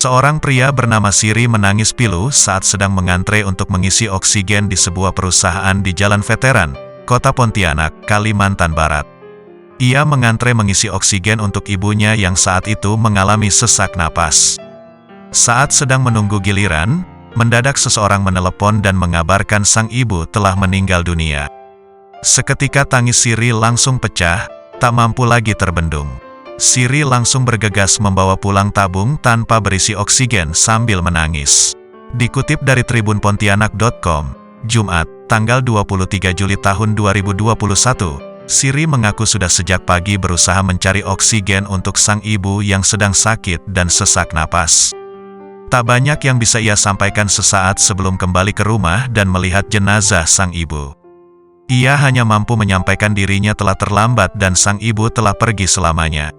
Seorang pria bernama Siri menangis pilu saat sedang mengantre untuk mengisi oksigen di sebuah perusahaan di Jalan Veteran, Kota Pontianak, Kalimantan Barat. Ia mengantre mengisi oksigen untuk ibunya yang saat itu mengalami sesak napas. Saat sedang menunggu giliran, mendadak seseorang menelepon dan mengabarkan sang ibu telah meninggal dunia. Seketika tangis Siri langsung pecah, tak mampu lagi terbendung. Siri langsung bergegas membawa pulang tabung tanpa berisi oksigen sambil menangis. Dikutip dari tribunpontianak.com, Jumat, tanggal 23 Juli tahun 2021, Siri mengaku sudah sejak pagi berusaha mencari oksigen untuk sang ibu yang sedang sakit dan sesak napas. Tak banyak yang bisa ia sampaikan sesaat sebelum kembali ke rumah dan melihat jenazah sang ibu. Ia hanya mampu menyampaikan dirinya telah terlambat dan sang ibu telah pergi selamanya.